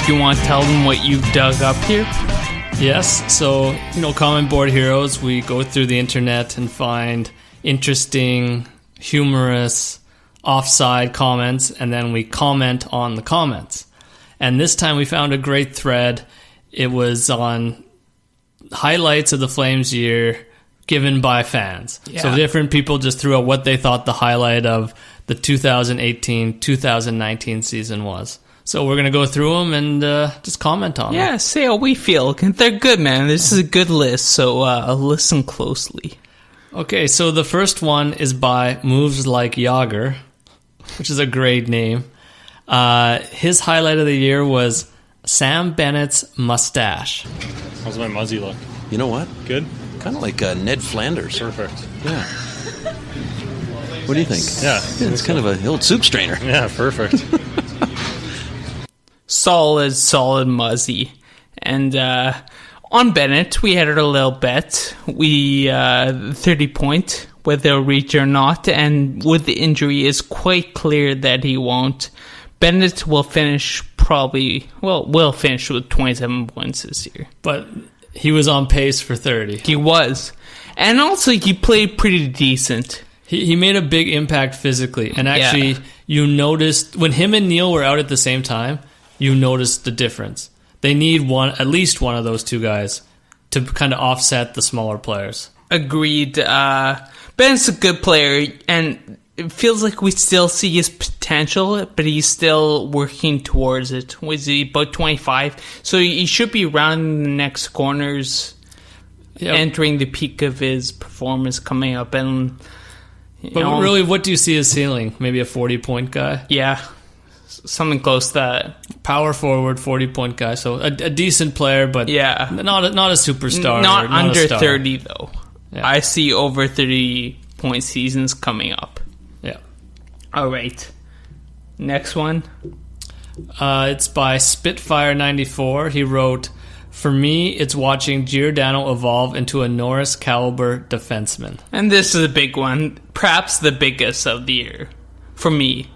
Do you want to tell them what you've dug up here? Yes, so, comment board heroes, we go through the internet and find interesting, humorous, offside comments, and then we comment on the comments. And this time we found a great thread. It was on highlights of the Flames year given by fans. Yeah. So different people just threw out what they thought the highlight of the 2018-2019 season was. So we're going to go through them and just comment on them. Yeah, say how we feel. They're good, man. This is a good list, so listen closely. Okay, so the first one is by Moves Like Yager, which is a great name. His highlight of the year was Sam Bennett's mustache. How's my muzzy look? You know what? Good? Kind of like Ned Flanders. Perfect. Yeah. What do you think? Yeah. It's kind of a old soup strainer. Yeah, perfect. Solid muzzy. And on Bennett, we had a little bet. We 30 point, whether they'll reach or not. And with the injury, it's quite clear that he won't. Bennett will finish will finish with 27 points this year. But he was on pace for 30. He was. And also, he played pretty decent. He made a big impact physically. And actually, you noticed, when him and Neil were out at the same time, you noticed the difference. They need at least one of those two guys to kind of offset the smaller players. Agreed. Ben's a good player, and it feels like we still see his potential, but he's still working towards it. Was he about 25? So he should be rounding the next corners, entering the peak of his performance coming up. And really, what do you see as ceiling? Maybe a 40-point guy? Yeah. Something close to that. Power forward, 40-point guy. So a decent player, but not a superstar. Not under a star. 30, though. Yeah. I see over 30-point seasons coming up. Yeah. All right. Next one. It's by Spitfire94. He wrote, "For me, it's watching Giordano evolve into a Norris caliber defenseman." And this is a big one. Perhaps the biggest of the year. For me.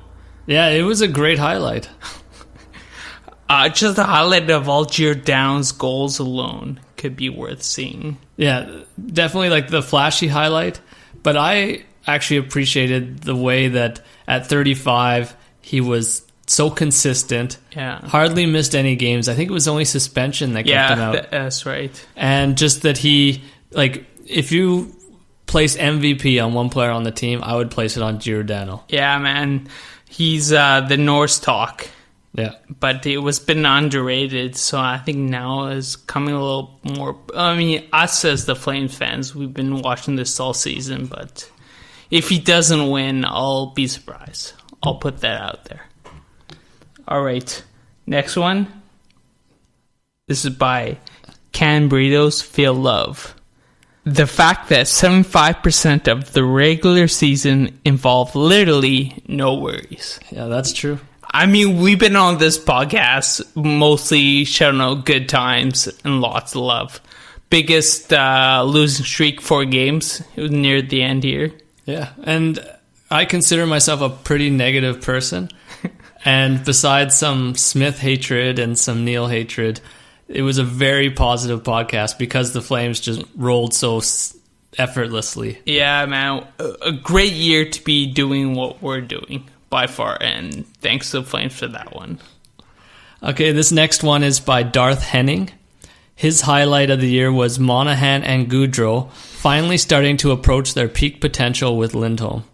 Yeah, it was a great highlight. Just the highlight of all Giordano's goals alone could be worth seeing. Yeah, definitely like the flashy highlight. But I actually appreciated the way that at 35, he was so consistent. Yeah. Hardly missed any games. I think it was only suspension that kept him out. Yeah, that's right. And just that he, if you place MVP on one player on the team, I would place it on Giordano. Yeah, man. He's the Norse talk. Yeah. But it was been underrated, so I think now is coming a little more. I mean, us as the Flames fans, we've been watching this all season, but if he doesn't win, I'll be surprised. I'll put that out there. All right. Next one. This is by Can Burritos Feel Love. The fact that 75% of the regular season involved literally no worries. Yeah, that's true. I mean, we've been on this podcast mostly shouting out good times and lots of love. Biggest losing streak, 4 games. It was near the end here. Yeah, and I consider myself a pretty negative person. And besides some Smith hatred and some Neil hatred, it was a very positive podcast because the Flames just rolled so effortlessly. Yeah, man. A great year to be doing what we're doing, by far. And thanks to the Flames for that one. Okay, this next one is by Darth Henning. His highlight of the year was Monahan and Goudreau finally starting to approach their peak potential with Lindholm.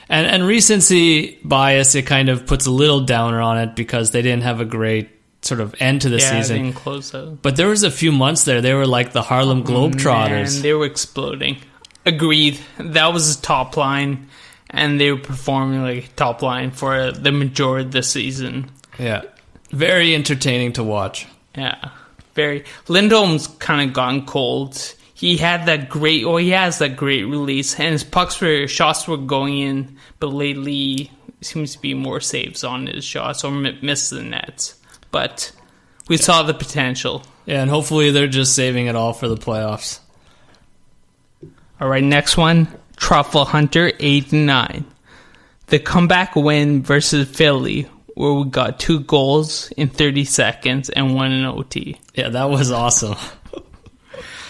And recency bias, it kind of puts a little downer on it because they didn't have a great sort of end to the season. They didn't close out. But there was a few months there, they were like the Harlem Globetrotters. Man, they were exploding. Agreed. That was the top line, and they were performing like top line for the majority of the season. Yeah. Very entertaining to watch. Yeah. Very. Lindholm's kind of gone cold. He has that great release, and his shots were going in, but lately seems to be more saves on his shots or miss the nets. But we saw the potential. Yeah, and hopefully they're just saving it all for the playoffs. All right, next one, Truffle Hunter 89. The comeback win versus Philly where we got 2 goals in 30 seconds and 1 in OT. Yeah, that was awesome.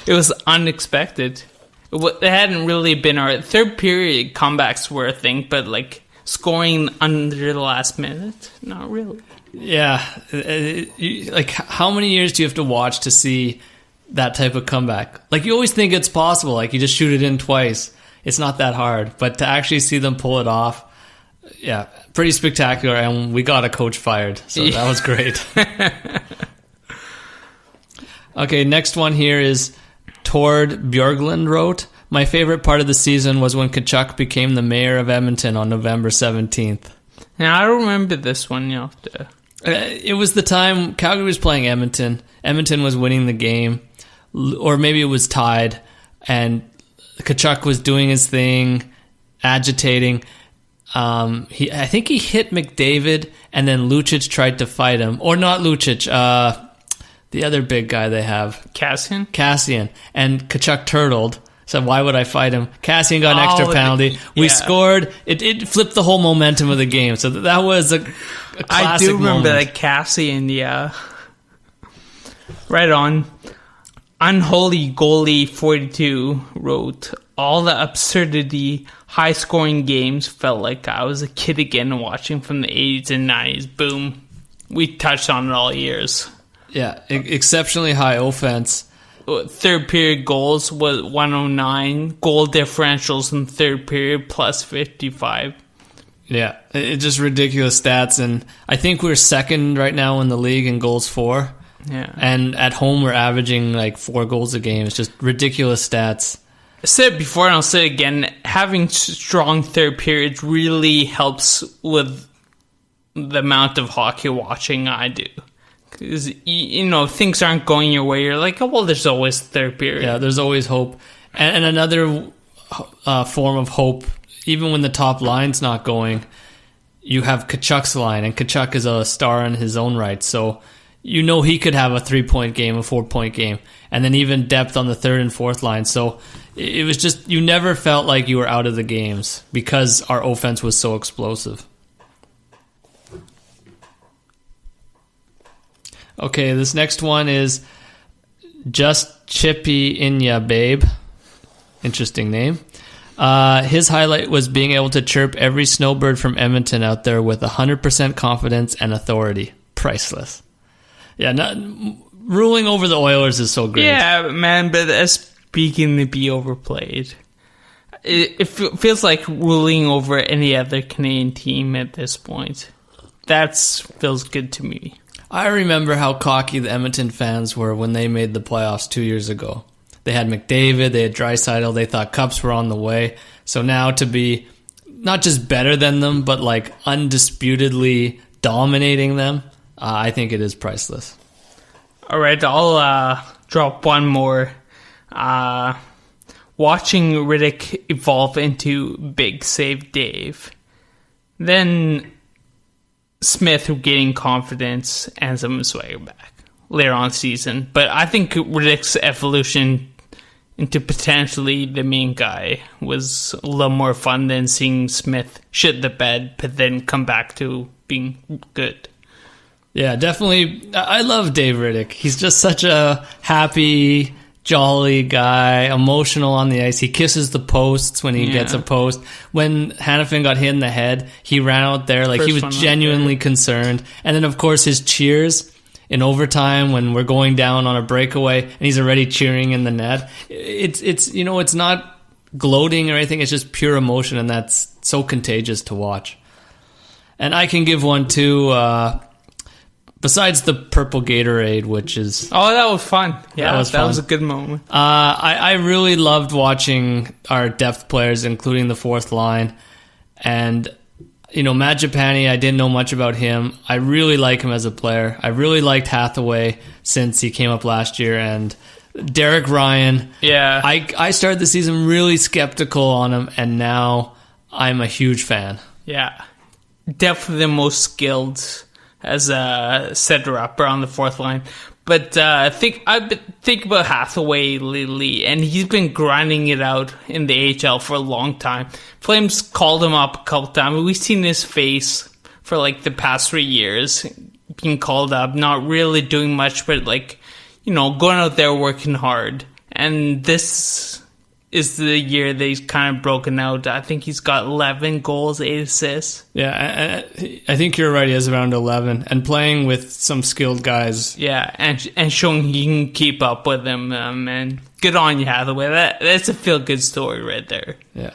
It was unexpected. It hadn't really been our third period comebacks were a thing, but like scoring under the last minute, not really. Yeah, like how many years do you have to watch to see that type of comeback? Like you always think it's possible, like you just shoot it in twice. It's not that hard, but to actually see them pull it off, yeah, pretty spectacular. And we got a coach fired, so that was great. Okay, next one here is Tord Björglund wrote, "My favorite part of the season was when Tkachuk became the mayor of Edmonton on November 17th. Now, I don't remember this one. You have to. It was the time Calgary was playing Edmonton. Edmonton was winning the game, or maybe it was tied, and Tkachuk was doing his thing, agitating. I think he hit McDavid, and then Lucic tried to fight him. Or not Lucic, the other big guy they have. Cassian. And Tkachuk turtled. So why would I fight him? Cassian got an extra penalty. We scored. It flipped the whole momentum of the game. So that was a classic I do remember moment. that Cassian, yeah. Right on. Unholy Goalie 42 wrote, "All the absurdity, high-scoring games felt like I was a kid again watching from the 80s and 90s. Boom. We touched on it all years." Yeah, exceptionally high offense. Third period goals was 109. Goal differentials in third period plus 55. Yeah, it's just ridiculous stats. And I think we're second right now in the league in goals for. Yeah. And at home, we're averaging like 4 goals a game. It's just ridiculous stats. I said it before and I'll say it again. Having strong third periods really helps with the amount of hockey watching I do. Because, things aren't going your way. You're like, oh, well, there's always third period. Yeah, there's always hope. And another form of hope, even when the top line's not going, you have Tkachuk's line. And Tkachuk is a star in his own right. So he could have a 3-point game, a 4-point game. And then even depth on the third and fourth line. So it was just, you never felt like you were out of the games because our offense was so explosive. Okay, this next one is Just Chippy Inya Babe. Interesting name. His highlight was being able to chirp every snowbird from Edmonton out there with 100% confidence and authority. Priceless. Yeah, ruling over the Oilers is so great. Yeah, man, but that's speaking to be overplayed. It feels like ruling over any other Canadian team at this point. That feels good to me. I remember how cocky the Edmonton fans were when they made the playoffs 2 years ago. They had McDavid, they had Draisaitl, they thought Cups were on the way. So now to be not just better than them, but like undisputedly dominating them, I think it is priceless. All right, I'll drop one more. Watching Riddick evolve into Big Save Dave. Then Smith getting confidence and some swagger back later on season. But I think Riddick's evolution into potentially the main guy was a little more fun than seeing Smith shit the bed but then come back to being good. Yeah, definitely. I love Dave Riddick. He's just such a happy, jolly guy, emotional on the ice. He kisses the posts when he gets a post. When Hanifin got hit in the head, he ran out there like he was genuinely concerned. And then, of course, his cheers in overtime when we're going down on a breakaway and he's already cheering in the net. It's not gloating or anything. It's just pure emotion, and that's so contagious to watch. And I can give one too. Besides the purple Gatorade, which is... Oh, that was fun. Yeah, that was a good moment. I really loved watching our depth players, including the fourth line. And, Matt Japani, I didn't know much about him. I really like him as a player. I really liked Hathaway since he came up last year. And Derek Ryan. Yeah. I started the season really skeptical on him, and now I'm a huge fan. Yeah. Definitely the most skilled as a setter-upper on the fourth line. But I've been thinking about Hathaway lately, and he's been grinding it out in the AHL for a long time. Flames called him up a couple times. We've seen his face for like the past 3 years, being called up, not really doing much, but like, going out there working hard. And this is the year that he's kind of broken out. I think he's got 11 goals, 8 assists. Yeah, I think you're right. He has around 11, and playing with some skilled guys. Yeah, and showing he can keep up with them. And good on you, Hathaway. That's a feel-good story right there. Yeah.